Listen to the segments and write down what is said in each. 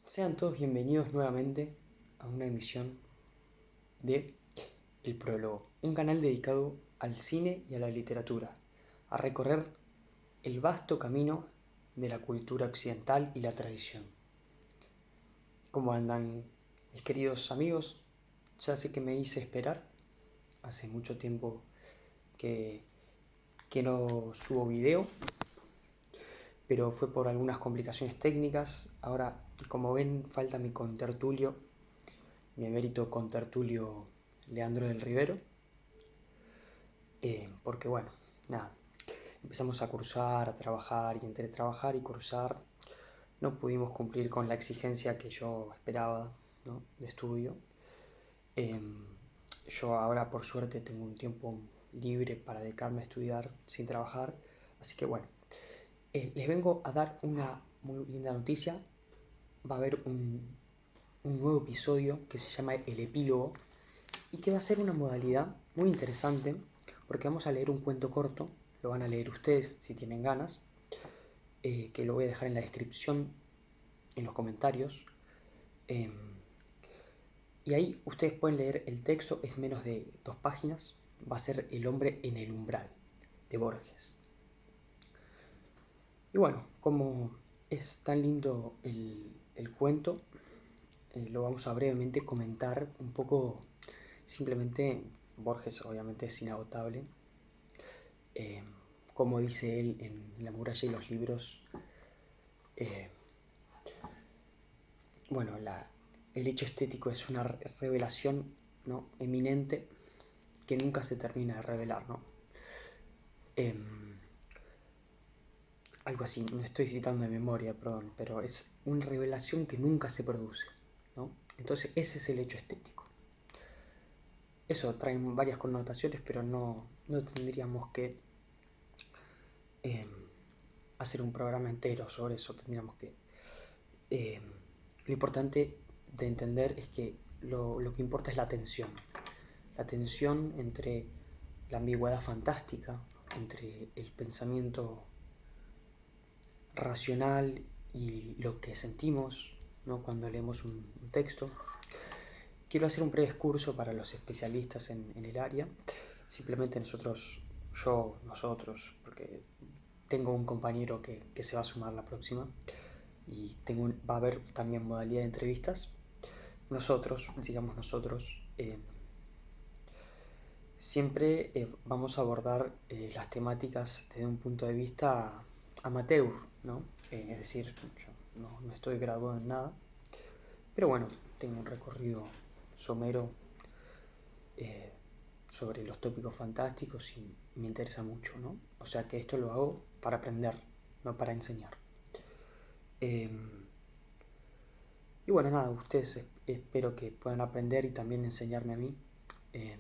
Sean todos bienvenidos nuevamente a una emisión de El Prólogo, un canal dedicado al cine y a la literatura, a recorrer el vasto camino de la cultura occidental y la tradición. ¿Cómo andan mis queridos amigos? Ya sé que me hice esperar, hace mucho tiempo que, que no subo video, pero fue por algunas complicaciones técnicas. Ahora, como ven, falta mi contertulio, mi emérito contertulio Leandro del Rivero, porque bueno, nada, empezamos a cursar, a trabajar, y entre trabajar y cursar no pudimos cumplir con la exigencia que yo esperaba, ¿no?, de estudio. Yo ahora por suerte tengo un tiempo libre para dedicarme a estudiar sin trabajar, así que bueno, les vengo a dar una muy linda noticia. Va a haber un nuevo episodio que se llama El Epílogo y que va a ser una modalidad muy interesante porque vamos a leer un cuento corto, lo van a leer ustedes si tienen ganas, que lo voy a dejar en la descripción, en los comentarios, y ahí ustedes pueden leer el texto, es menos de 2 páginas, va a ser El hombre en el umbral, de Borges. Y bueno, como es tan lindo el cuento, lo vamos a brevemente comentar un poco. Simplemente Borges obviamente es inagotable. Como dice él en La muralla y los libros, eh, bueno, el hecho estético es una revelación, ¿no?, eminente que nunca se termina de revelar, ¿no? Eh, Algo así, no estoy citando de memoria, perdón, pero es una revelación que nunca se produce, ¿no? Entonces ese es el hecho estético. Eso trae varias connotaciones, pero no tendríamos que eh, hacer un programa entero sobre eso. Tendríamos que... lo importante de entender es que lo que importa es la tensión entre la ambigüedad fantástica, entre el pensamiento racional y lo que sentimos, ¿no?, cuando leemos un texto. Quiero hacer un breve excurso para los especialistas en el área. Simplemente nosotros, porque tengo un compañero que se va a sumar la próxima y va a haber también modalidad de entrevistas. Nosotros, digamos nosotros, siempre vamos a abordar las temáticas desde un punto de vista amateur, ¿no? Es decir, yo no estoy graduado en nada, pero bueno, tengo un recorrido somero eh, sobre los tópicos fantásticos y me interesa mucho, ¿no? O sea que esto lo hago para aprender, no para enseñar. Eh, y bueno, nada, ustedes espero que puedan aprender y también enseñarme a mí. Eh,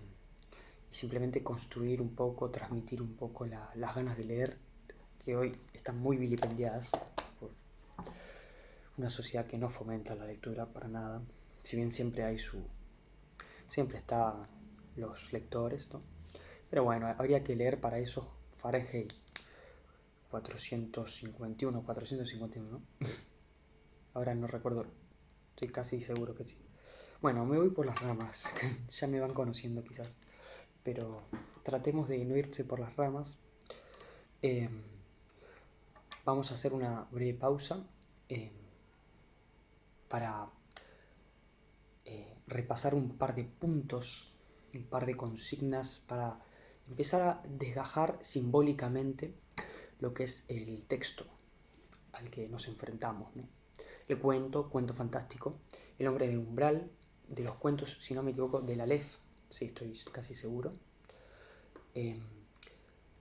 y simplemente construir un poco, transmitir un poco las ganas de leer, que hoy están muy vilipendiadas por una sociedad que no fomenta la lectura para nada. Si bien siempre está los lectores, ¿no? Pero bueno, habría que leer para eso Fahrenheit 451, 451, ¿no? Ahora no recuerdo, estoy casi seguro que sí. Bueno, me voy por las ramas, ya me van conociendo quizás, pero tratemos de no irse por las ramas. Eh, Vamos a hacer una breve pausa para repasar un par de puntos, un par de consignas para empezar a desgajar simbólicamente lo que es el texto al que nos enfrentamos, ¿no? El cuento fantástico, El hombre del umbral, de los cuentos, si no me equivoco, de la Aleph, sí, estoy casi seguro.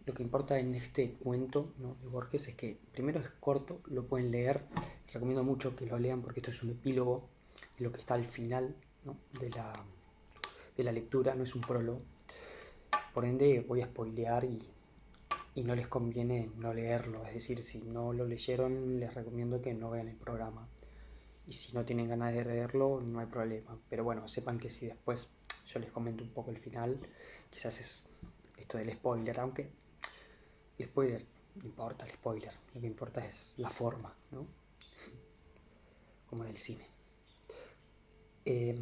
Lo que importa en este cuento, ¿no?, de Borges es que primero es corto, lo pueden leer, les recomiendo mucho que lo lean porque esto es un epílogo de lo que está al final, ¿no?, de la lectura, no es un prólogo. Por ende voy a spoilear y no les conviene no leerlo, es decir, si no lo leyeron les recomiendo que no vean el programa. Y si no tienen ganas de leerlo, no hay problema. Pero bueno, sepan que si después yo les comento un poco el final, quizás es esto del spoiler, aunque el spoiler no importa, el spoiler, lo que importa es la forma, ¿no? Como en el cine. Eh,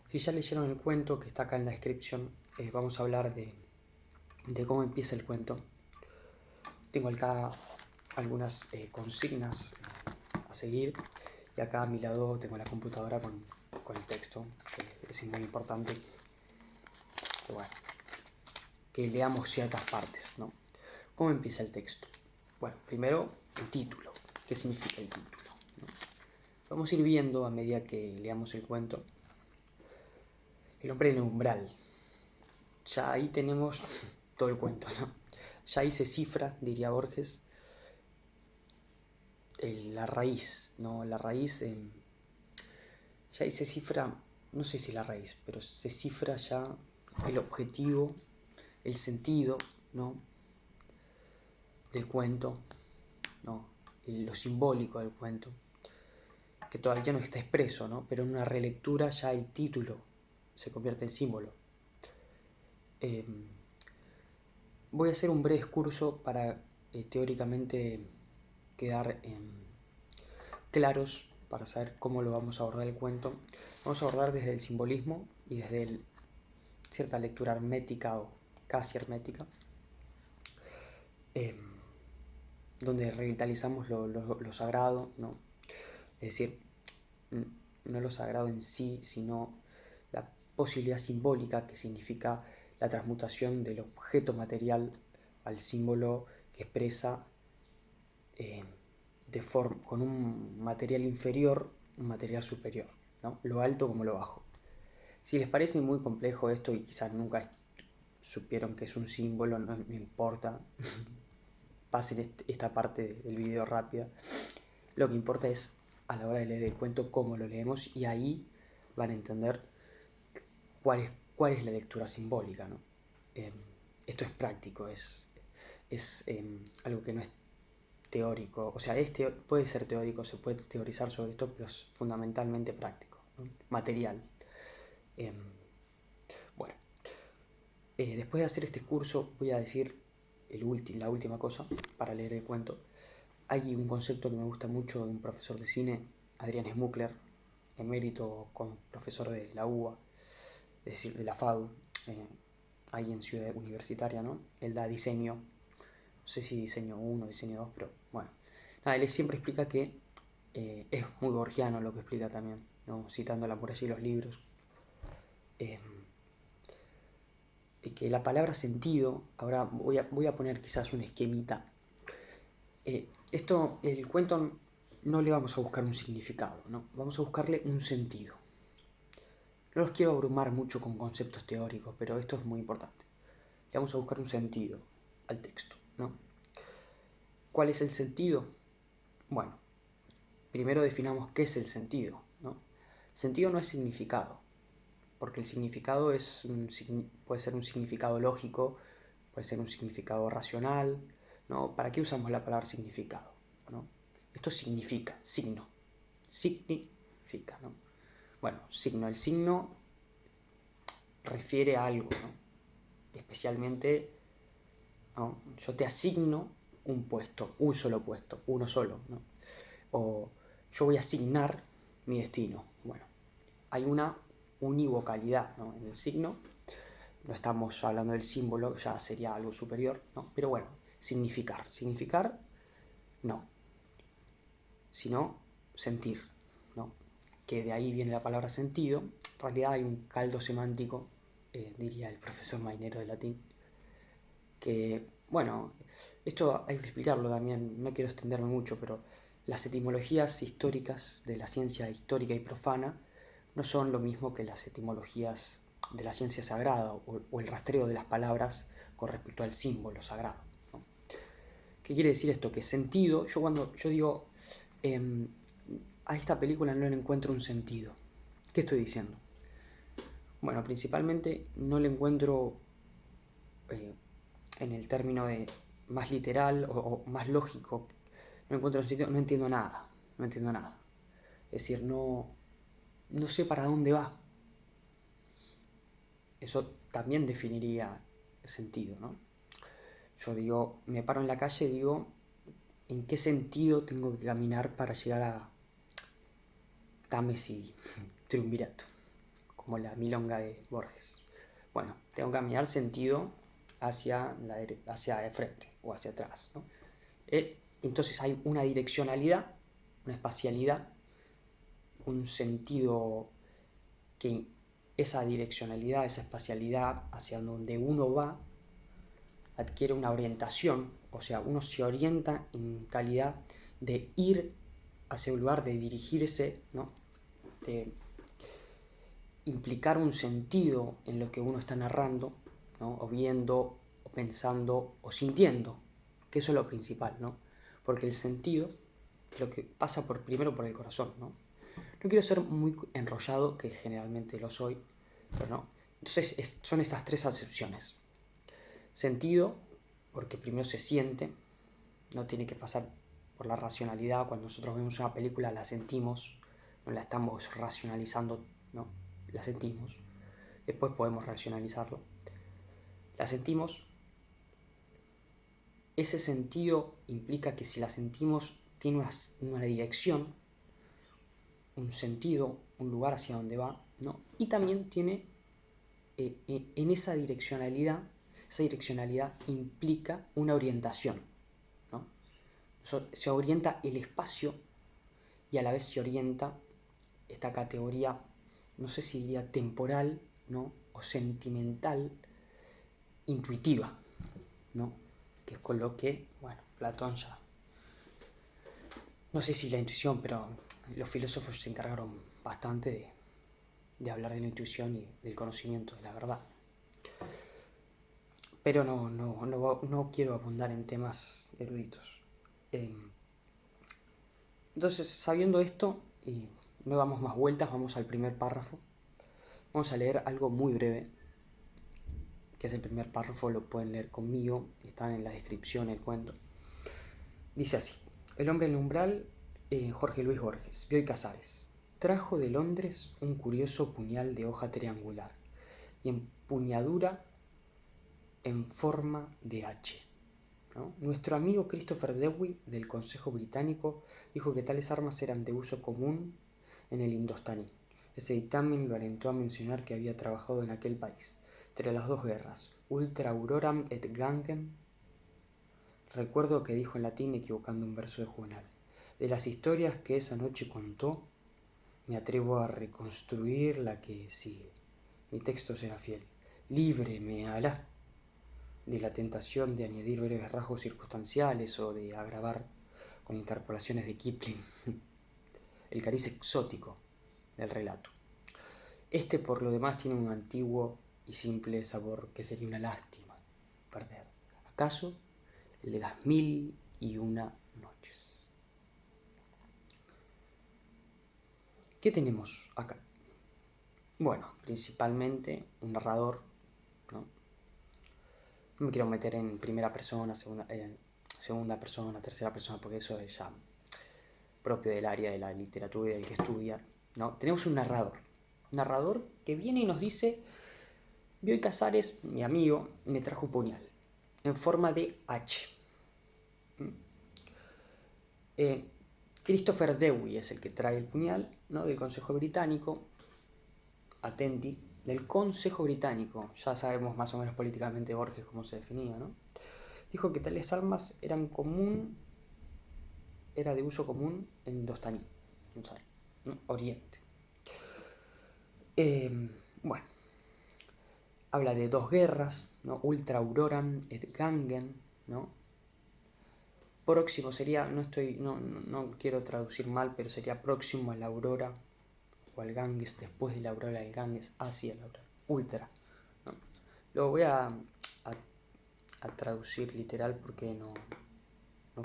si ya leyeron el cuento que está acá en la descripción, vamos a hablar de cómo empieza el cuento. Tengo acá algunas consignas a seguir y acá a mi lado tengo la computadora con el texto, que es muy importante que, bueno, que leamos ciertas partes, ¿no? ¿Cómo empieza el texto? Bueno, primero el título. ¿Qué significa el título? ¿No? Vamos a ir viendo a medida que leamos el cuento. El hombre en el umbral. Ya ahí tenemos todo el cuento, ¿no? Ya ahí se cifra, diría Borges, la raíz, ¿no? La raíz, ya ahí se cifra, no sé si la raíz, pero se cifra ya el objetivo, el sentido, ¿no? Del cuento, ¿no? Lo simbólico del cuento, que todavía no está expreso, ¿no? Pero en una relectura ya el título se convierte en símbolo. Eh, Voy a hacer un breve curso para teóricamente quedar claros para saber cómo lo vamos a abordar el cuento. Vamos a abordar desde el simbolismo y desde cierta lectura hermética o casi hermética, eh, donde revitalizamos lo sagrado, ¿no? Es decir, no lo sagrado en sí, sino la posibilidad simbólica que significa la transmutación del objeto material al símbolo que expresa con un material inferior, un material superior, ¿no? Lo alto como lo bajo. Si les parece muy complejo esto y quizás nunca supieron que es un símbolo, no me importa, pasen esta parte del video rápida. Lo que importa es a la hora de leer el cuento cómo lo leemos y ahí van a entender cuál es la lectura simbólica, ¿no? Eh, Esto es práctico, es algo que no es teórico, o sea, puede ser teórico, se puede teorizar sobre esto, pero es fundamentalmente práctico, ¿no? Material. Eh, bueno, después de hacer este curso voy a decir la última cosa para leer el cuento. Hay un concepto que me gusta mucho de un profesor de cine, Adrián Smukler, emérito profesor de la UBA, es decir, de la FADU, ahí en Ciudad Universitaria, ¿no? Él da diseño, no sé si diseño 1 o diseño 2, pero bueno. Nada, él siempre explica que es muy borgiano lo que explica también, ¿no? Citándola por allí los libros. Eh, y que la palabra sentido, ahora voy a poner quizás un esquemita. El cuento no le vamos a buscar un significado, ¿no? Vamos a buscarle un sentido. No los quiero abrumar mucho con conceptos teóricos, pero esto es muy importante. Le vamos a buscar un sentido al texto, ¿no? ¿Cuál es el sentido? Bueno, primero definamos qué es el sentido, ¿no? Sentido no es significado, porque el significado puede ser un significado lógico, puede ser un significado racional, ¿no? ¿Para qué usamos la palabra significado? ¿No? Esto significa, significa, ¿no? Bueno, el signo refiere a algo, ¿no? Especialmente, ¿no? Yo te asigno un puesto, un solo puesto, uno solo, ¿no? O yo voy a asignar mi destino. Bueno, hay una univocalidad, ¿no? En el signo. No estamos hablando del símbolo, ya sería algo superior, ¿no? Pero bueno, significar, no, sino sentir, ¿no? Que de ahí viene la palabra sentido. En realidad hay un caldo semántico, diría el profesor Mainero de latín, que, bueno, esto hay que explicarlo también, no quiero extenderme mucho, pero las etimologías históricas de la ciencia histórica y profana no son lo mismo que las etimologías de la ciencia sagrada o el rastreo de las palabras con respecto al símbolo sagrado, ¿no? ¿Qué quiere decir esto? Que sentido, cuando yo digo a esta película no le encuentro un sentido, ¿qué estoy diciendo? Bueno, principalmente no le encuentro eh, en el término de más literal o más lógico, no encuentro un sitio, no entiendo nada, no entiendo nada. Es decir, no sé para dónde va. Eso también definiría el sentido, ¿no? Yo digo, me paro en la calle y digo, ¿en qué sentido tengo que caminar para llegar Tames y Triunvirato, como la milonga de Borges. Bueno, tengo que caminar sentido hacia el frente o hacia atrás, ¿no? Entonces hay una direccionalidad, una espacialidad, un sentido que esa direccionalidad, esa espacialidad hacia donde uno va, adquiere una orientación, o sea, uno se orienta en calidad de ir hacia un lugar, de dirigirse, ¿no? De implicar un sentido en lo que uno está narrando, ¿no? O viendo, o pensando, o sintiendo, que eso es lo principal, ¿no? Porque el sentido es lo que pasa primero por el corazón, ¿no? No quiero ser muy enrollado, que generalmente lo soy, pero no. Entonces son estas tres acepciones. Sentido, porque primero se siente, no tiene que pasar por la racionalidad. Cuando nosotros vemos una película la sentimos, no la estamos racionalizando, no, la sentimos. Después podemos racionalizarlo. La sentimos. Ese sentido implica que si la sentimos tiene una dirección, un sentido, un lugar hacia donde va, ¿no? Y también tiene en esa direccionalidad implica una orientación, ¿no? Se orienta el espacio y a la vez se orienta esta categoría, no sé si diría temporal, ¿no? O sentimental, intuitiva, ¿no? Que es con lo que, bueno, Platón ya, no sé si la intuición, pero los filósofos se encargaron bastante de hablar de la intuición y del conocimiento de la verdad. Pero no quiero abundar en temas eruditos. Entonces, sabiendo esto, y no damos más vueltas, vamos al primer párrafo. Vamos a leer algo muy breve, que es el primer párrafo, lo pueden leer conmigo, están en la descripción del cuento. Dice así: El hombre en el umbral, Jorge Luis Borges, Bioy Casares, trajo de Londres un curioso puñal de hoja triangular y empuñadura en forma de H, ¿no? Nuestro amigo Christopher Dewey del Consejo Británico dijo que tales armas eran de uso común en el Indostaní. Ese dictamen lo alentó a mencionar que había trabajado en aquel país, entre las dos guerras, ultra auroram et gangen. Recuerdo que dijo en latín equivocando un verso de Juvenal. De las historias que esa noche contó, me atrevo a reconstruir la que sigue. Mi texto será fiel. Líbreme, Alá, de la tentación de añadir breves rasgos circunstanciales o de agravar con interpolaciones de Kipling el cariz exótico del relato. Este, por lo demás, tiene un antiguo y simple sabor que sería una lástima perder. ¿Acaso el de las 1001 noches? ¿Qué tenemos acá? Bueno, principalmente un narrador, ¿no? No me quiero meter en primera persona, segunda persona, tercera persona, porque eso es ya propio del área de la literatura y del que estudia, ¿no? Tenemos un narrador que viene y nos dice: Bioy Casares, mi amigo, me trajo un puñal en forma de H. Christopher Dewey es el que trae el puñal, ¿no? Del Consejo Británico. Atenti, del Consejo Británico. Ya sabemos más o menos políticamente Borges cómo se definía, ¿no? Dijo que tales armas era de uso común en Indostaní, ¿no? Oriente. Bueno, habla de dos guerras, ¿no? Ultra auroram et gangen, ¿no? Próximo sería, no quiero traducir mal, pero sería próximo a la aurora o al Ganges, después de la aurora del Ganges, hacia la aurora, ultra, ¿no? Lo voy a traducir literal porque no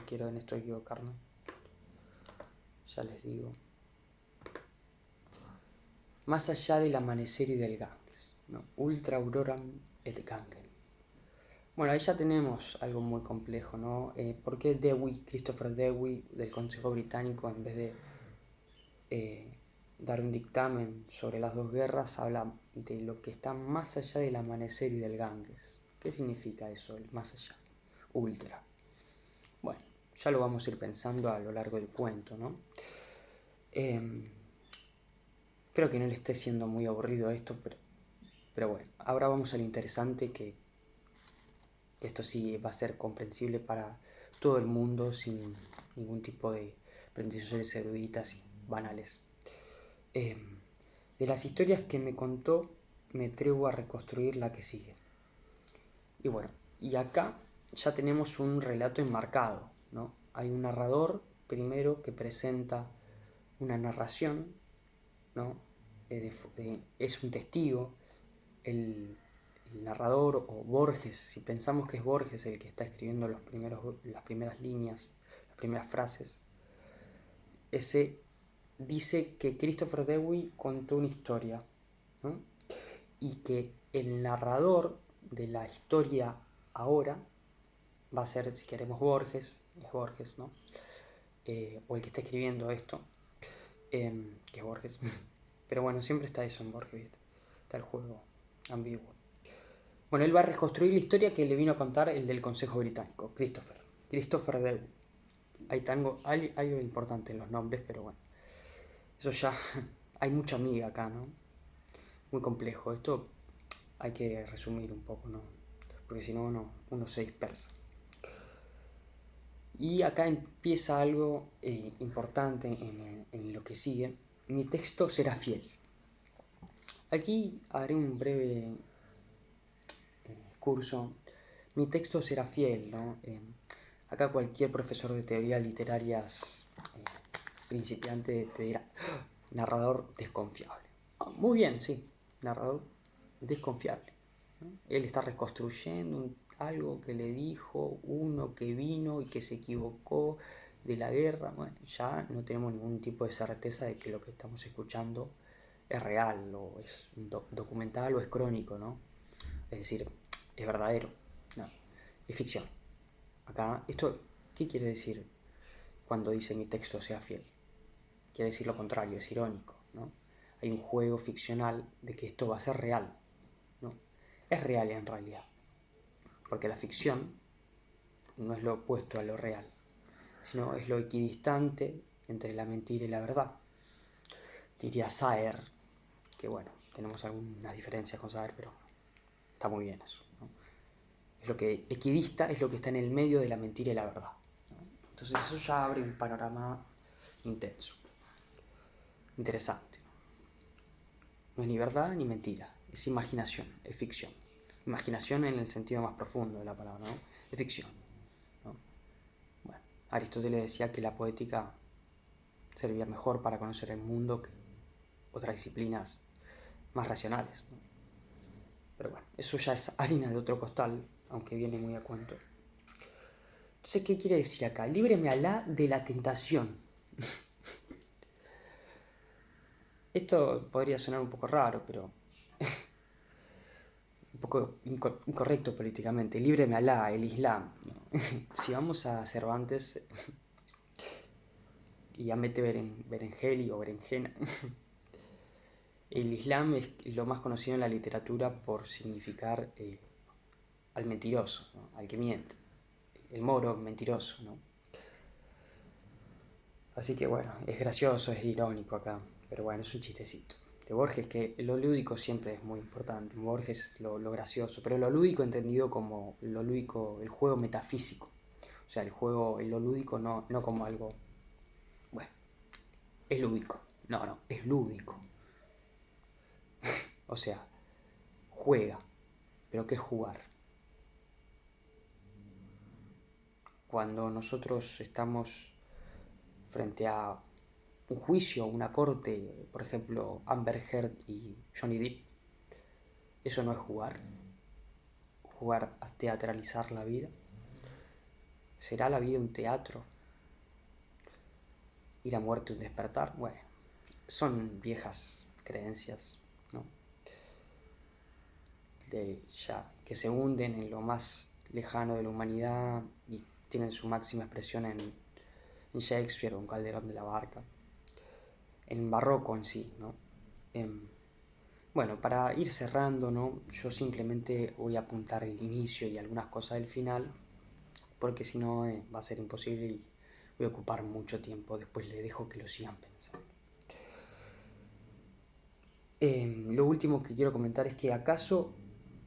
quiero en esto equivocarme. Ya les digo. Más allá del amanecer y del Ganges, ¿no? Ultra auroram et Gangen. Bueno, ahí ya tenemos algo muy complejo, ¿no? ¿Por qué Christopher Dewey del Consejo Británico, en vez de dar un dictamen sobre las dos guerras, habla de lo que está más allá del amanecer y del Ganges? ¿Qué significa eso, el más allá? Ultra. Bueno, ya lo vamos a ir pensando a lo largo del cuento, ¿no? Espero que no le esté siendo muy aburrido esto, pero bueno, ahora vamos a lo interesante, que esto sí va a ser comprensible para todo el mundo sin ningún tipo de presentaciones eruditas y banales. Eh, de las historias que me contó, me atrevo a reconstruir la que sigue. Y bueno, y acá ya tenemos un relato enmarcado, ¿no? Hay un narrador primero que presenta una narración, ¿no? Es un testigo, el, el narrador o Borges, si pensamos que es Borges el que está escribiendo las primeras líneas, las primeras frases, ese dice que Christopher Dewey contó una historia, ¿no? Y que el narrador de la historia ahora va a ser, si queremos, Borges, es Borges, ¿no? O el que está escribiendo esto, que es Borges. Pero bueno, siempre está eso en Borges, ¿viste? Está el juego ambiguo. Bueno, él va a reconstruir la historia que le vino a contar el del Consejo Británico, Christopher Dewey. Hay algo importante en los nombres, pero bueno, eso ya, hay mucha amiga acá, ¿no? Muy complejo. Esto hay que resumir un poco, ¿no? Porque si no uno se dispersa. Y acá empieza algo importante en lo que sigue. Mi texto será fiel. Aquí haré un breve curso. Mi texto será fiel, ¿no? Acá cualquier profesor de teoría literarias principiante te dirá: "Ah, narrador desconfiable". Muy bien, sí, narrador desconfiable, ¿no? Él está reconstruyendo algo que le dijo uno que vino y que se equivocó de la guerra. Bueno, ya no tenemos ningún tipo de certeza de que lo que estamos escuchando es real, o es documental, o es crónico, ¿no? Es decir, es verdadero. No, es ficción. Acá, esto, ¿qué quiere decir cuando dice mi texto sea fiel? Quiere decir lo contrario, es irónico, ¿no? Hay un juego ficcional de que esto va a ser real, ¿no? Es real en realidad, porque la ficción no es lo opuesto a lo real, sino es lo equidistante entre la mentira y la verdad. Diría Saer, que bueno, tenemos algunas diferencias con Saer, pero está muy bien eso, ¿no? Es lo que equidista, es lo que está en el medio de la mentira y la verdad, ¿no? Entonces eso ya abre un panorama intenso, interesante. No es ni verdad ni mentira, es imaginación, es ficción. Imaginación en el sentido más profundo de la palabra, ¿no? Es ficción, ¿no? Bueno, Aristóteles decía que la poética servía mejor para conocer el mundo que otras disciplinas más racionales, ¿no? Pero bueno, eso ya es harina de otro costal, aunque viene muy a cuento. Entonces, ¿qué quiere decir acá? Líbreme Alá de la tentación. Esto podría sonar un poco raro, pero un poco incorrecto políticamente. Líbreme Alá, el Islam, ¿no? Si vamos a Cervantes y a mete Berengeli o berenjena, el Islam es lo más conocido en la literatura por significar al mentiroso, ¿no? Al que miente, el moro mentiroso, ¿no? Así que bueno, es gracioso, es irónico acá, pero bueno, es un chistecito. De Borges, que lo lúdico siempre es muy importante. Borges lo gracioso, pero lo lúdico entendido como lo lúdico, el juego metafísico. O sea, lo lúdico no como algo, bueno, es lúdico. No, es lúdico. O sea, juega. ¿Pero qué es jugar? Cuando nosotros estamos frente a un juicio, una corte, por ejemplo, Amber Heard y Johnny Depp, eso no es jugar. Jugar a teatralizar la vida. ¿Será la vida un teatro y la muerte un despertar? Bueno, son viejas creencias, ¿no? Ya que se hunden en lo más lejano de la humanidad y tienen su máxima expresión en Shakespeare o en Calderón de la Barca, en barroco en sí, ¿no? Bueno, para ir cerrando, ¿no? Yo simplemente voy a apuntar el inicio y algunas cosas del final, porque si no va a ser imposible y voy a ocupar mucho tiempo. Después les dejo que lo sigan pensando. Lo último que quiero comentar es que acaso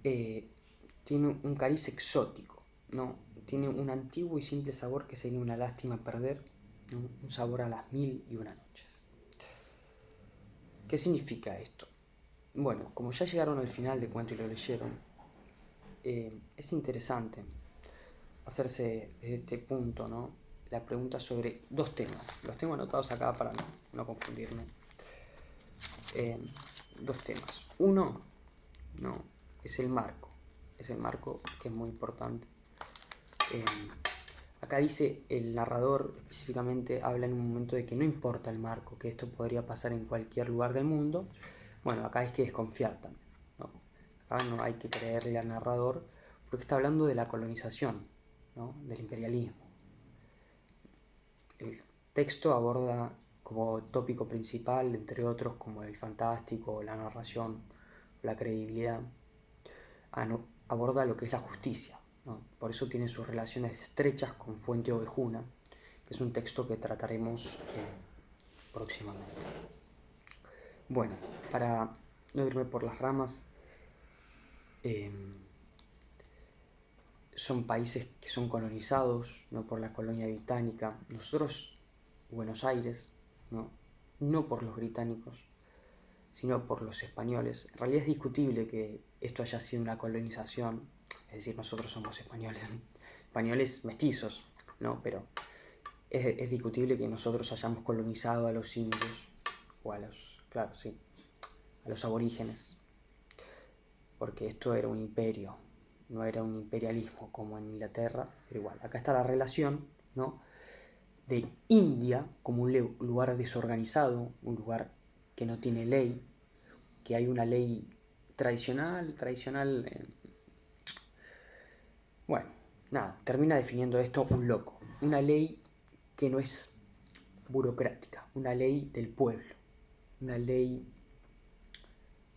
tiene un cariz exótico, ¿no? Tiene un antiguo y simple sabor que sería una lástima perder, ¿no? Un sabor a las mil y una noches. ¿Qué significa esto? Bueno, como ya llegaron al final del cuento y lo leyeron, es interesante hacerse desde este punto, ¿no? La pregunta sobre dos temas. Los tengo anotados acá para no confundirme. Dos temas. Uno, ¿no? Es el marco. Es el marco que es muy importante. Acá dice el narrador específicamente, habla en un momento de que no importa el marco, que esto podría pasar en cualquier lugar del mundo. Bueno, acá hay que desconfiar también, ¿no? Acá no hay que creerle al narrador porque está hablando de la colonización, ¿no? Del imperialismo. El texto aborda como tópico principal, entre otros, como el fantástico, la narración, la credibilidad, aborda lo que es la justicia, ¿no? Por eso tiene sus relaciones estrechas con Fuente Ovejuna, que es un texto que trataremos próximamente. Bueno, para no irme por las ramas, son países que son colonizados, ¿no? Por la colonia británica. Nosotros, Buenos Aires, ¿no? No por los británicos, sino por los españoles. En realidad es discutible que esto haya sido una colonización, es decir, nosotros somos españoles, españoles mestizos, ¿no? Pero es discutible que nosotros hayamos colonizado a los indios, o a los, claro, sí, a los aborígenes, porque esto era un imperio, no era un imperialismo como en Inglaterra, pero igual, acá está la relación, ¿no? De India como un lugar desorganizado, un lugar que no tiene ley, que hay una ley tradicional, bueno, nada, termina definiendo esto un loco, una ley que no es burocrática, una ley del pueblo, una ley,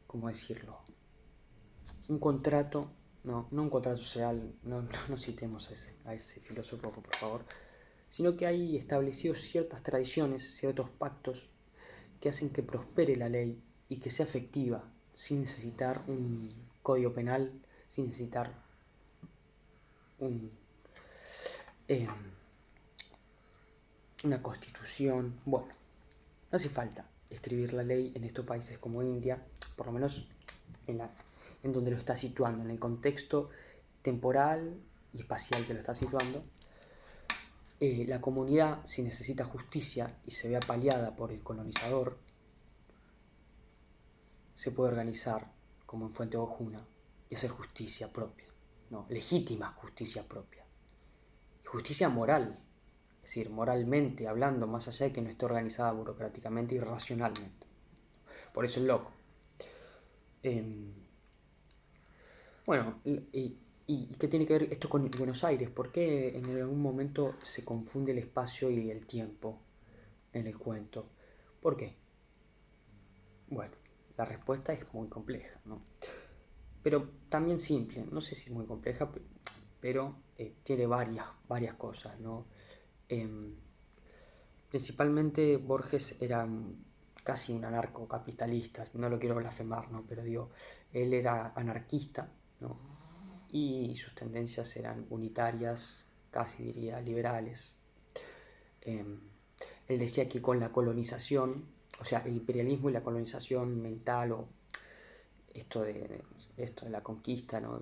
¿cómo decirlo? Un contrato, no un contrato social, no citemos a ese filósofo, por favor, sino que hay establecidos ciertas tradiciones, ciertos pactos que hacen que prospere la ley y que sea efectiva, sin necesitar un código penal, sin necesitar un, eh, una constitución. Bueno, no hace falta escribir la ley en estos países como India, por lo menos en donde lo está situando, en el contexto temporal y espacial que lo está situando. La comunidad, si necesita justicia y se ve apaleada por el colonizador, se puede organizar como en Fuente Ovejuna y hacer justicia propia, ¿no? Legítima justicia propia. Y justicia moral, es decir, moralmente hablando, más allá de que no esté organizada burocráticamente y racionalmente. Por eso es loco. Bueno, ¿y qué tiene que ver esto con Buenos Aires? ¿Por qué en algún momento se confunde el espacio y el tiempo en el cuento? ¿Por qué? Bueno, la respuesta es muy compleja, ¿no? Pero también simple, no sé si es muy compleja, pero tiene varias cosas, ¿no? Principalmente Borges era casi un anarcocapitalista, no lo quiero blasfemar, ¿no? Pero digo, él era anarquista, ¿no? Y sus tendencias eran unitarias, casi diría liberales. Él decía que con la colonización, o sea, el imperialismo y la colonización mental o esto de la conquista, ¿no?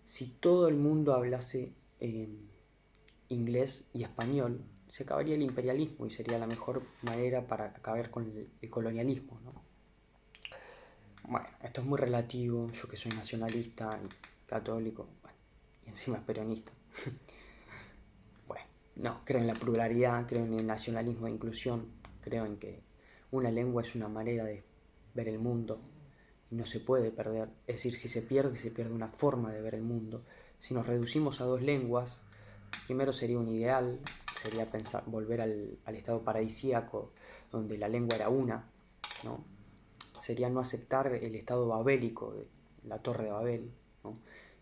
Si todo el mundo hablase inglés y español, se acabaría el imperialismo y sería la mejor manera para acabar con el colonialismo, ¿no? Bueno, esto es muy relativo, yo que soy nacionalista y católico, bueno, y encima es peronista. Bueno, no, creo en la pluralidad, creo en el nacionalismo de inclusión, creo en que una lengua es una manera de ver el mundo y no se puede perder. Es decir, si se pierde una forma de ver el mundo. Si nos reducimos a dos lenguas, primero sería un ideal, sería pensar, volver al estado paradisíaco, donde la lengua era una, ¿no? Sería no aceptar el estado babélico de la Torre de Babel, ¿no?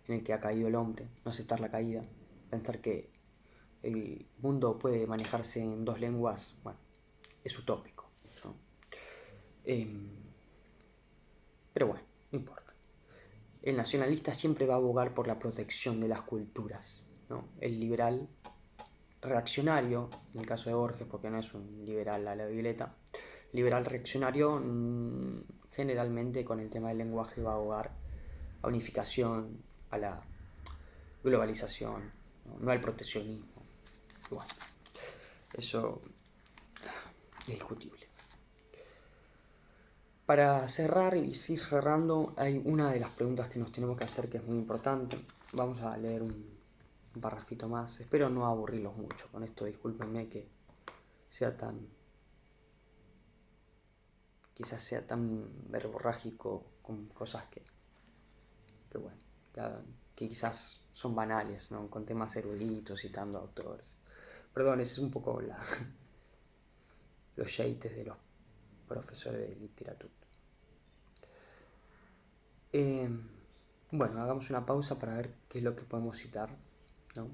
En el que ha caído el hombre, no aceptar la caída, pensar que el mundo puede manejarse en dos lenguas, bueno, es utópico, ¿no? Pero bueno, no importa. El nacionalista siempre va a abogar por la protección de las culturas, ¿no? El liberal reaccionario, en el caso de Borges, porque no es un liberal a la violeta, liberal reaccionario generalmente con el tema del lenguaje va a abogar a unificación, a la globalización, no al proteccionismo. Y bueno, eso es discutible. Para cerrar y ir cerrando, hay una de las preguntas que nos tenemos que hacer que es muy importante. Vamos a leer un parrafito más. Espero no aburrirlos mucho con esto, discúlpenme que sea tan, quizás sea tan verborrágico con cosas que bueno, que quizás son banales, ¿no? Con temas eruditos, citando autores. Perdón, ese es un poco los yates de los profesores de literatura. Bueno, hagamos una pausa para ver qué es lo que podemos citar, ¿no?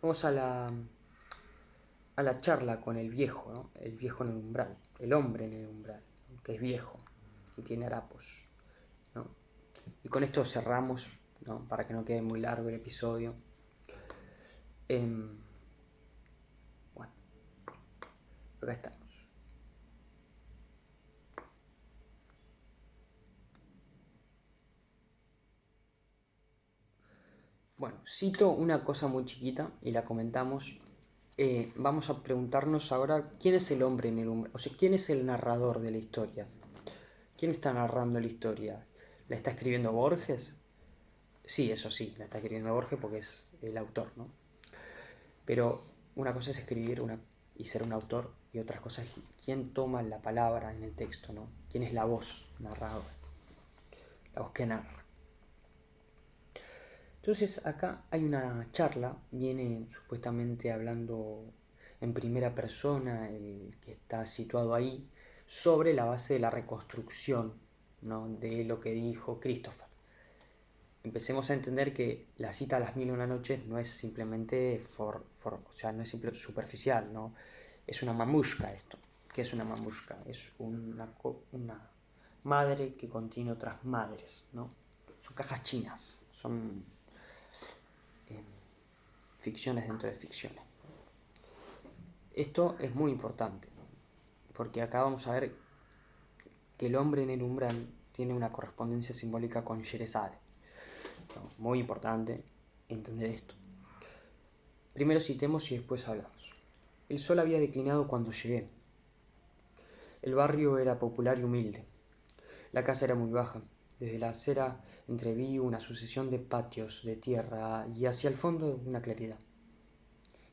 Vamos a la charla con el viejo, ¿no? El viejo en el umbral, el hombre en el umbral, ¿no? Que es viejo y tiene harapos, ¿no? Y con esto cerramos, ¿no? Para que no quede muy largo el episodio. Bueno, acá estamos. Bueno, cito una cosa muy chiquita y la comentamos. Vamos a preguntarnos ahora quién es el hombre en el umbral, o sea, quién es el narrador de la historia. ¿Quién está narrando la historia? ¿La está escribiendo Borges? Sí, eso sí, la está escribiendo Borges porque es el autor, ¿no? Pero una cosa es escribir y ser un autor, y otra cosa es quién toma la palabra en el texto, ¿no? ¿Quién es la voz narradora? La voz que narra. Entonces acá hay una charla, viene supuestamente hablando en primera persona el que está situado ahí, sobre la base de la reconstrucción, ¿no? De lo que dijo Christopher. Empecemos a entender que la cita a las mil y una noches no es simplemente o sea, no es superficial, ¿no? Es una mamushka esto. ¿Qué es una mamushka? Es una madre que contiene otras madres, ¿no? Son cajas chinas, son ficciones dentro de ficciones. Esto es muy importante, porque acá vamos a ver que el hombre en el umbral tiene una correspondencia simbólica con Sherezade. Muy importante entender esto. Primero citemos y después hablamos. El sol había declinado cuando llegué. El barrio era popular y humilde. La casa era muy baja. Desde la acera entreví una sucesión de patios de tierra y hacia el fondo una claridad.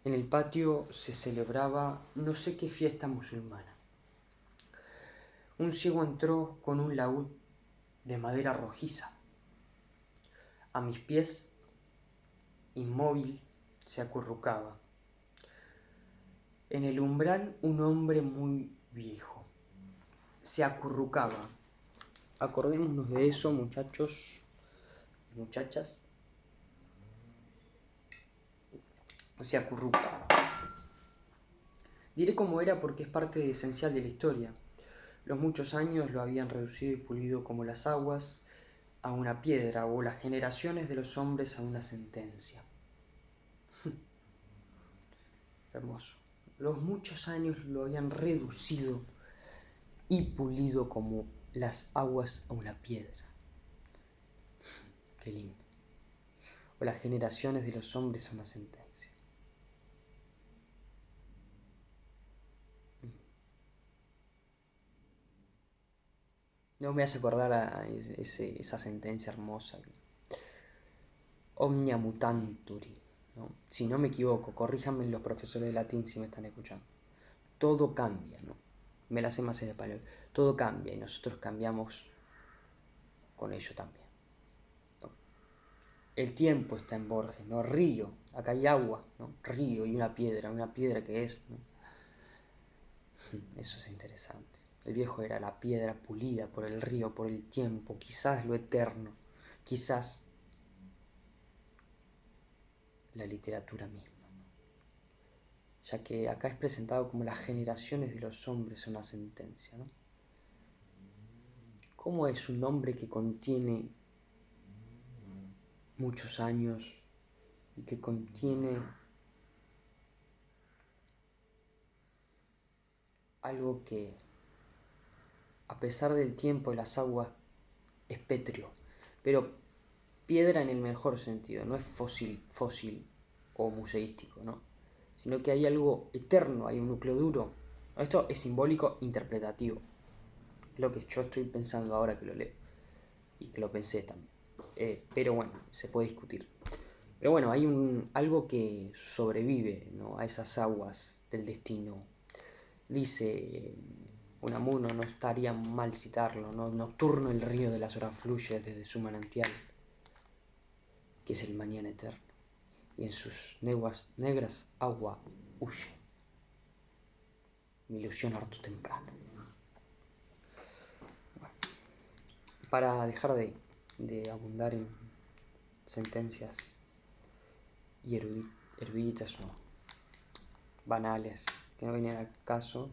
En el patio se celebraba no sé qué fiesta musulmana. Un ciego entró con un laúd de madera rojiza. A mis pies, inmóvil, se acurrucaba. En el umbral un hombre muy viejo. Se acurrucaba. Acordémonos de eso, muchachos, muchachas. Se acurrucaba. Diré cómo era porque es parte esencial de la historia. Los muchos años lo habían reducido y pulido como las aguas a una piedra o las generaciones de los hombres a una sentencia. Hermoso. Los muchos años lo habían reducido y pulido como las aguas a una piedra. Qué lindo. O las generaciones de los hombres a una sentencia. No me hace acordar a esa sentencia hermosa. Omnia mutanturi, ¿no? Si no me equivoco, corríjanme los profesores de latín si me están escuchando. Todo cambia, ¿no? Me la sé más en español. Todo cambia y nosotros cambiamos con ello también, ¿no? El tiempo está en Borges, ¿no? Río, acá hay agua, ¿no? Río y una piedra que es, ¿no? Eso es interesante. El viejo era la piedra pulida por el río, por el tiempo, quizás lo eterno, quizás la literatura misma, ¿no? Ya que acá es presentado como las generaciones de los hombres una sentencia, ¿no? ¿Cómo es un nombre que contiene muchos años y que contiene algo que, a pesar del tiempo y las aguas, es pétreo? Pero piedra en el mejor sentido, no es fósil o museístico, ¿no? Sino que hay algo eterno, hay un núcleo duro. Esto es simbólico interpretativo, es lo que yo estoy pensando ahora que lo leo y que lo pensé también. Pero bueno, se puede discutir. Pero bueno, hay algo que sobrevive, ¿no?, a esas aguas del destino. Dice Unamuno, no estaría mal citarlo, ¿no? Nocturno el río de las horas fluye desde su manantial, que es el mañana eterno, y en sus negras agua huye mi ilusión harto temprano. Bueno, para dejar de abundar en sentencias y eruditas o banales que no vienen al caso,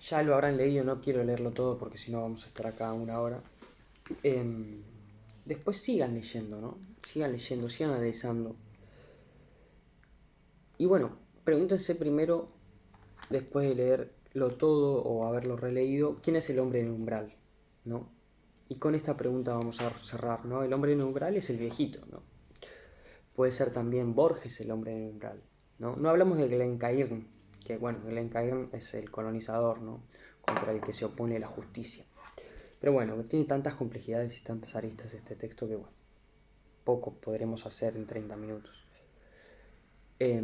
ya lo habrán leído, no quiero leerlo todo porque si no vamos a estar acá una hora. Después sigan leyendo, ¿no? Sigan leyendo, sigan analizando. Y bueno, pregúntense primero, después de leerlo todo o haberlo releído, ¿quién es el hombre en el umbral? ¿No? Y con esta pregunta vamos a cerrar, ¿no? El hombre en el umbral es el viejito, ¿no? Puede ser también Borges el hombre en el umbral, ¿no? No hablamos de Glencairn, que bueno, Glencairn es el colonizador, ¿no?, contra el que se opone la justicia. Pero bueno, tiene tantas complejidades y tantas aristas este texto que bueno, poco podremos hacer en 30 minutos. Y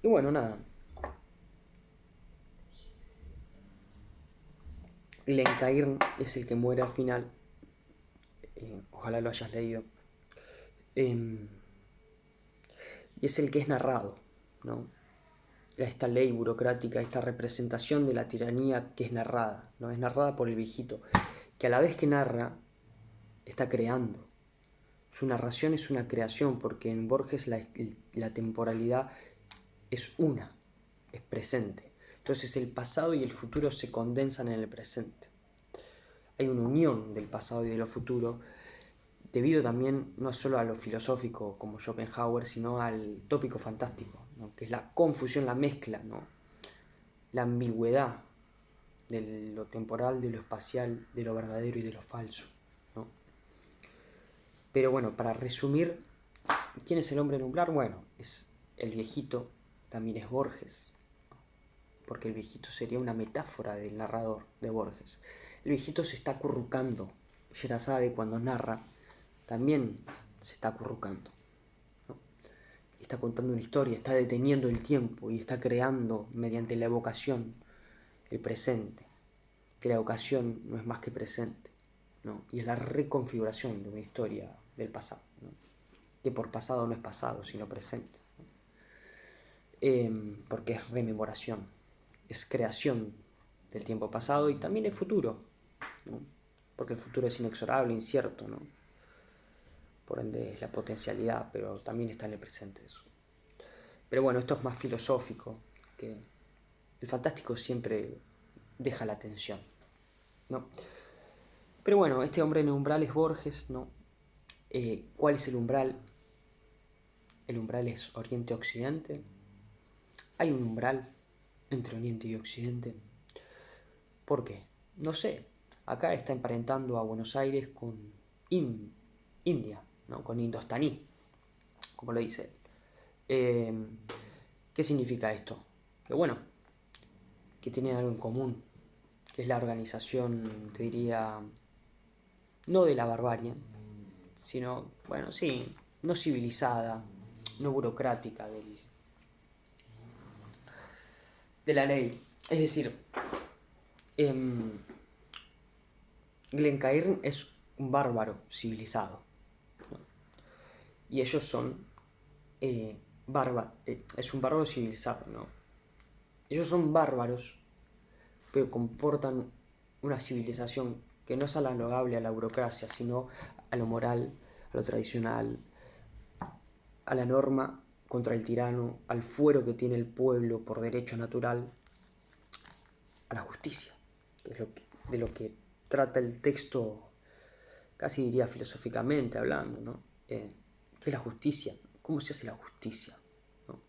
bueno, nada. Glencairn es el que muere al final. Ojalá lo hayas leído. Y es el que es narrado, ¿no? Esta ley burocrática, esta representación de la tiranía que es narrada, ¿no? Es narrada por el viejito, que a la vez que narra, está creando. Su narración es una creación, porque en Borges la temporalidad es presente. Entonces el pasado y el futuro se condensan en el presente. Hay una unión del pasado y de lo futuro, debido también no solo a lo filosófico como Schopenhauer, sino al tópico fantástico, ¿no?, que es la confusión, la mezcla, ¿no?, la ambigüedad de lo temporal, de lo espacial, de lo verdadero y de lo falso, ¿no? Pero bueno, para resumir, ¿quién es el hombre en umbral? Bueno, es el viejito, también es Borges, porque el viejito sería una metáfora del narrador de Borges. El viejito se está acurrucando. Sherazade, cuando narra, también se está acurrucando, ¿no? Está contando una historia, está deteniendo el tiempo y está creando mediante la evocación el presente, que la evocación no es más que presente, ¿no? Y es la reconfiguración de una historia del pasado, ¿no?, que por pasado no es pasado, sino presente, ¿no? Porque es rememoración, es creación del tiempo pasado y también el futuro, ¿no?, porque el futuro es inexorable, incierto, ¿no? Por ende es la potencialidad, pero también está en el presente eso. Pero bueno, esto es más filosófico, que el fantástico siempre deja la tensión, ¿no? Pero bueno, este hombre en el umbral es Borges, ¿no? ¿Cuál es el umbral? El umbral es Oriente-Occidente. Hay un umbral entre Oriente y Occidente. ¿Por qué? No sé. Acá está emparentando a Buenos Aires con India, ¿no?, con indostaní, como lo dice él. ¿Qué significa esto? Que bueno, que tienen algo en común, que es la organización, te diría, no de la barbarie, sino, bueno, sí, no civilizada, no burocrática de la ley. Es decir, Glencairn es un bárbaro civilizado, ¿no? Y ellos son es un bárbaro civilizado, ¿no? Ellos son bárbaros, pero comportan una civilización que no es analogable a la burocracia, sino a lo moral, a lo tradicional, a la norma contra el tirano, al fuero que tiene el pueblo por derecho natural, a la justicia, que es de lo que trata el texto, casi diría filosóficamente hablando, ¿no? ¿Qué es la justicia? ¿Cómo se hace la justicia? ¿No?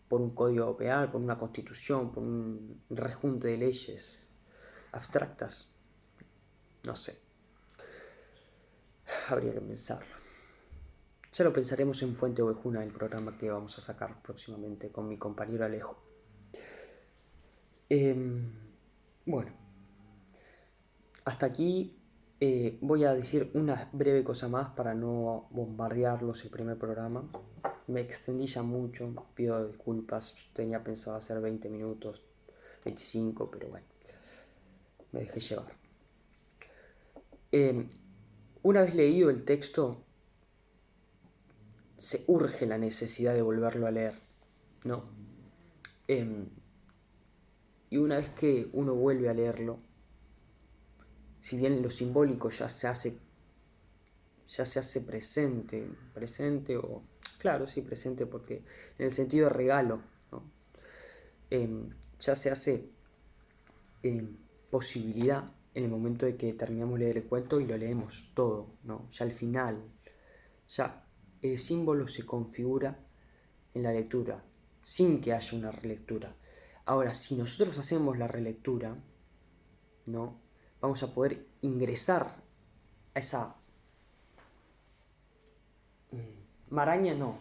Por un código penal, por una constitución, por un rejunte de leyes abstractas, no sé, habría que pensarlo. Ya lo pensaremos en Fuente Ovejuna, el programa que vamos a sacar próximamente con mi compañero Alejo. Bueno, hasta aquí voy a decir una breve cosa más para no bombardearlos el primer programa. Me extendí ya mucho, pido disculpas, tenía pensado hacer 20 minutos, 25, pero bueno, me dejé llevar. Una vez leído el texto, se urge la necesidad de volverlo a leer, ¿no? Y una vez que uno vuelve a leerlo, si bien lo simbólico ya se hace presente o, claro, sí, presente porque en el sentido de regalo, ¿no? Ya se hace posibilidad en el momento de que terminamos de leer el cuento y lo leemos todo, ¿no? Ya al final, ya el símbolo se configura en la lectura, sin que haya una relectura. Ahora, si nosotros hacemos la relectura, ¿no? Vamos a poder ingresar a esa maraña, no.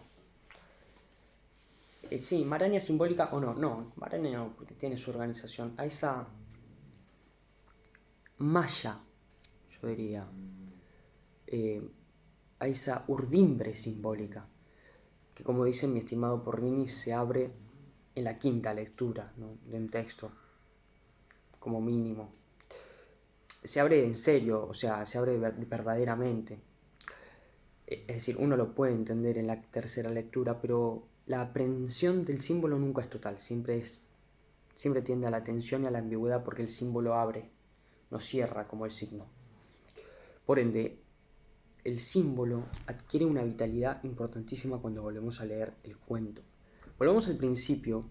Sí, maraña simbólica o no. No, maraña no, porque tiene su organización. A esa malla, yo diría, a esa urdimbre simbólica, que como dice mi estimado Porrini, se abre en la quinta lectura, ¿no? De un texto, como mínimo. Se abre en serio, o sea, se abre verdaderamente. Es decir, uno lo puede entender en la tercera lectura, pero la aprehensión del símbolo nunca es total, siempre tiende a la tensión y a la ambigüedad porque el símbolo abre, no cierra como el signo. Por ende, el símbolo adquiere una vitalidad importantísima cuando volvemos a leer el cuento. Volvamos al principio,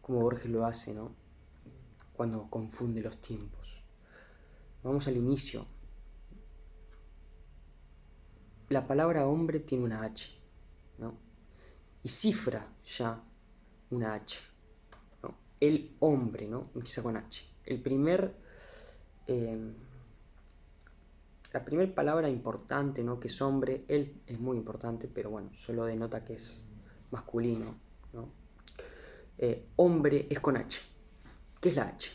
como Borges lo hace, ¿no? Cuando confunde los tiempos. Vamos al inicio. La palabra hombre tiene una H, ¿no? Y cifra ya una H, ¿no? El hombre, ¿no? Empieza con H. La primera palabra importante, ¿no? Que es hombre, él es muy importante, pero bueno, solo denota que es masculino, ¿no? Hombre es con H. ¿Qué es la H?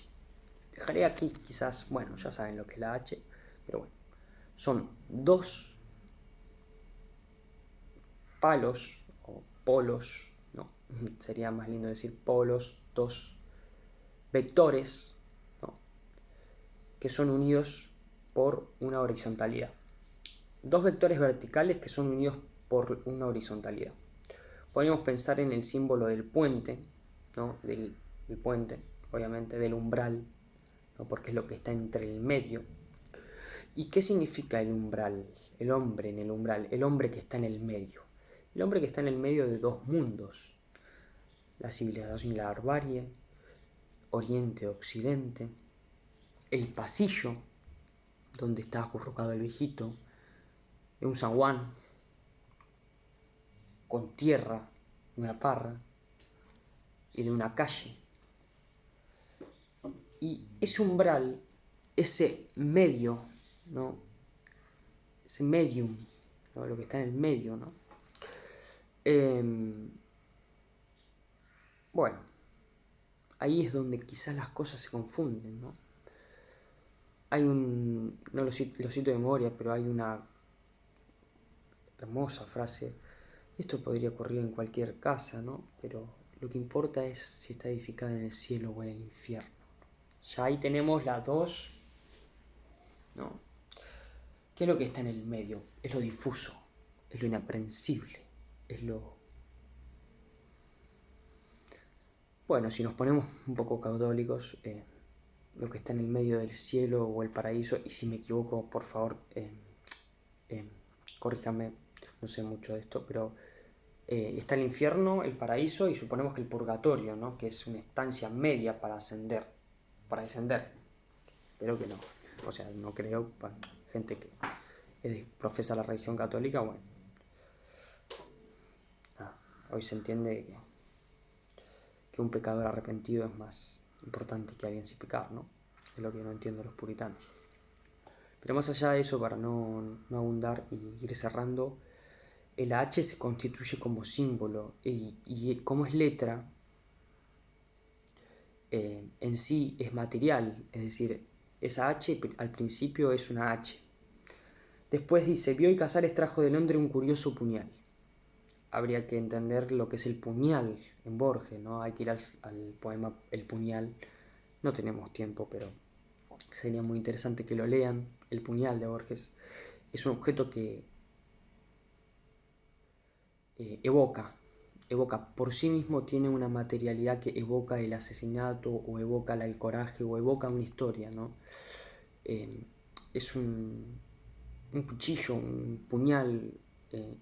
Dejaré aquí quizás, bueno, ya saben lo que es la H, pero bueno, son dos palos o polos, no, sería más lindo decir polos, dos vectores, ¿no? Que son unidos por una horizontalidad. Dos vectores verticales que son unidos por una horizontalidad. Podríamos pensar en el símbolo del puente, ¿no? Del puente, obviamente, del umbral, ¿no? Porque es lo que está entre el medio. ¿Y qué significa el umbral? El hombre en el umbral, el hombre que está en el medio. El hombre que está en el medio de dos mundos, la civilización y la barbarie, Oriente-Occidente, el pasillo donde está acurrucado el viejito, de un zaguán con tierra, una parra y de una calle. Y ese umbral, ese medio, ¿no? Ese medium, ¿no? Lo que está en el medio, ¿no? Bueno, ahí es donde quizás las cosas se confunden, ¿no? Hay no lo cito de memoria, pero hay una hermosa frase. Esto podría ocurrir en cualquier casa, ¿no? Pero lo que importa es si está edificada en el cielo o en el infierno. Ya ahí tenemos las dos, ¿no? ¿Qué es lo que está en el medio? Es lo difuso, es lo inaprensible, es lo... Bueno, si nos ponemos un poco católicos, lo que está en el medio del cielo o el paraíso, y si me equivoco, por favor, corríjame, no sé mucho de esto, pero está el infierno, el paraíso y suponemos que el purgatorio, ¿no? Que es una estancia media para ascender. para descender. Espero que no. O sea, no creo, gente que profesa la religión católica, bueno. Nada, hoy se entiende que un pecador arrepentido es más importante que alguien sin pecar, ¿no? Es lo que no entiendo los puritanos. Pero más allá de eso, para no abundar y ir cerrando, el H se constituye como símbolo y como es letra, en sí es material, es decir, esa H al principio es una H. Después dice, vio y Casares trajo de Londres un curioso puñal. Habría que entender lo que es el puñal en Borges, ¿no? Hay que ir al poema El puñal. No tenemos tiempo, pero sería muy interesante que lo lean. El puñal de Borges es un objeto que evoca por sí mismo, tiene una materialidad que evoca el asesinato o evoca el coraje o evoca una historia, ¿no? Es un cuchillo, un puñal,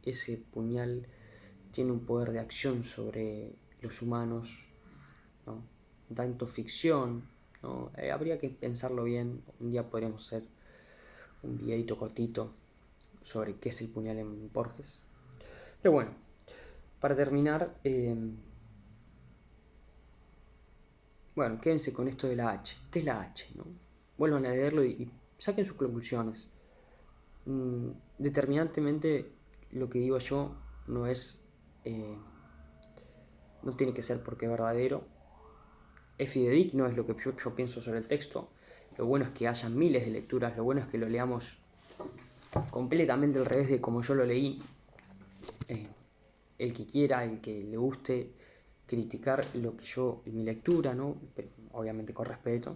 ese puñal tiene un poder de acción sobre los humanos, ¿no? Tanto ficción, ¿no? Habría que pensarlo bien, un día podríamos hacer un videito cortito sobre qué es el puñal en Borges. Pero bueno, para terminar, bueno, quédense con esto de la H. ¿Qué es la H? ¿No? Vuelvan a leerlo y saquen sus conclusiones. Determinantemente, lo que digo yo no es... no tiene que ser porque es verdadero. Es fidedigno, es lo que yo pienso sobre el texto. Lo bueno es que haya miles de lecturas, lo bueno es que lo leamos completamente al revés de como yo lo leí. El que quiera, el que le guste criticar lo que yo, mi lectura, ¿no? Pero obviamente con respeto,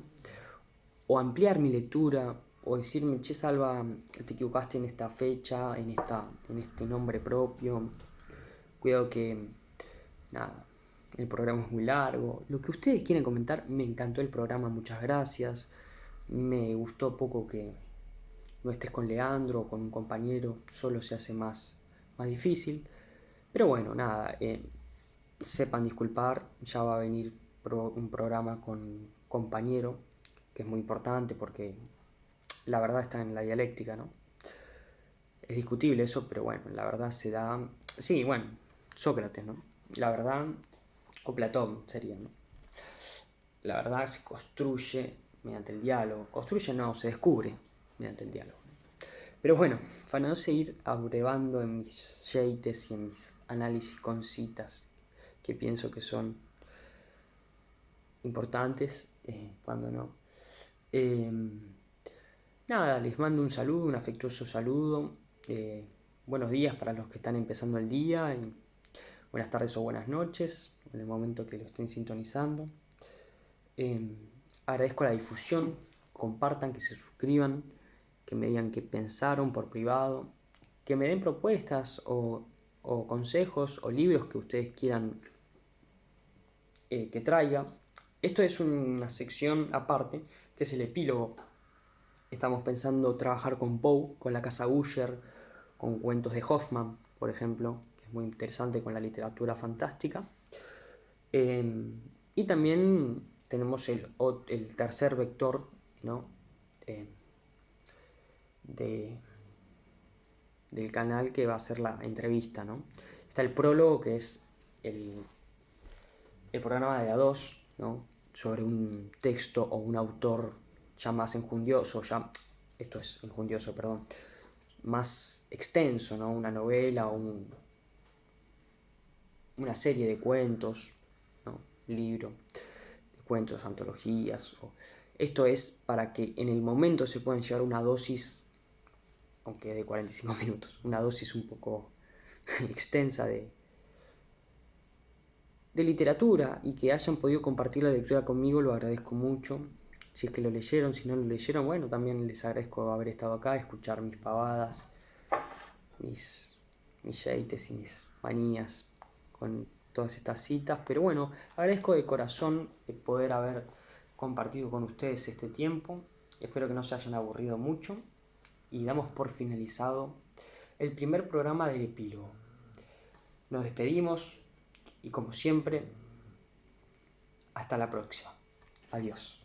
o ampliar mi lectura, o decirme, che Salva, te equivocaste en esta fecha, en este nombre propio, cuidado que, nada, el programa es muy largo, lo que ustedes quieren comentar. Me encantó el programa, muchas gracias, me gustó poco que no estés con Leandro o con un compañero, solo se hace más difícil, pero bueno, nada, sepan disculpar, ya va a venir un programa con compañero, que es muy importante porque la verdad está en la dialéctica, ¿no? Es discutible eso, pero bueno, la verdad se da... Sí, bueno, Sócrates, ¿no? La verdad, o Platón sería, ¿no? La verdad se construye mediante el diálogo. Construye no, se descubre mediante el diálogo. Pero bueno, para no seguir abrevando en mis yates y en mis análisis con citas que pienso que son importantes, cuando no. Nada, les mando un saludo, un afectuoso saludo. Buenos días para los que están empezando el día. Buenas tardes o buenas noches, en el momento que lo estén sintonizando. Agradezco la difusión, compartan, que se suscriban, que me digan qué pensaron por privado, que me den propuestas o consejos o libros que ustedes quieran que traiga. Esto es una sección aparte, que es el epílogo. Estamos pensando trabajar con Poe, con la Casa Usher, con cuentos de Hoffman, por ejemplo, que es muy interesante con la literatura fantástica. Y también tenemos el tercer vector, ¿no? Del canal, que va a ser la entrevista, ¿no? Está el prólogo, que es el programa de A2, ¿no? Sobre un texto o un autor ya más enjundioso, esto es enjundioso, perdón, más extenso, ¿no? Una novela o una serie de cuentos, ¿no? Libro de cuentos, antologías. Esto es para que en el momento se puedan llevar una dosis, aunque de 45 minutos, una dosis un poco extensa de literatura, y que hayan podido compartir la lectura conmigo, lo agradezco mucho. Si es que lo leyeron, si no lo leyeron, bueno, también les agradezco haber estado acá, escuchar mis pavadas, mis yates y mis manías con todas estas citas. Pero bueno, agradezco de corazón poder haber compartido con ustedes este tiempo. Espero que no se hayan aburrido mucho y damos por finalizado el primer programa del epílogo. Nos despedimos y, como siempre, hasta la próxima. Adiós.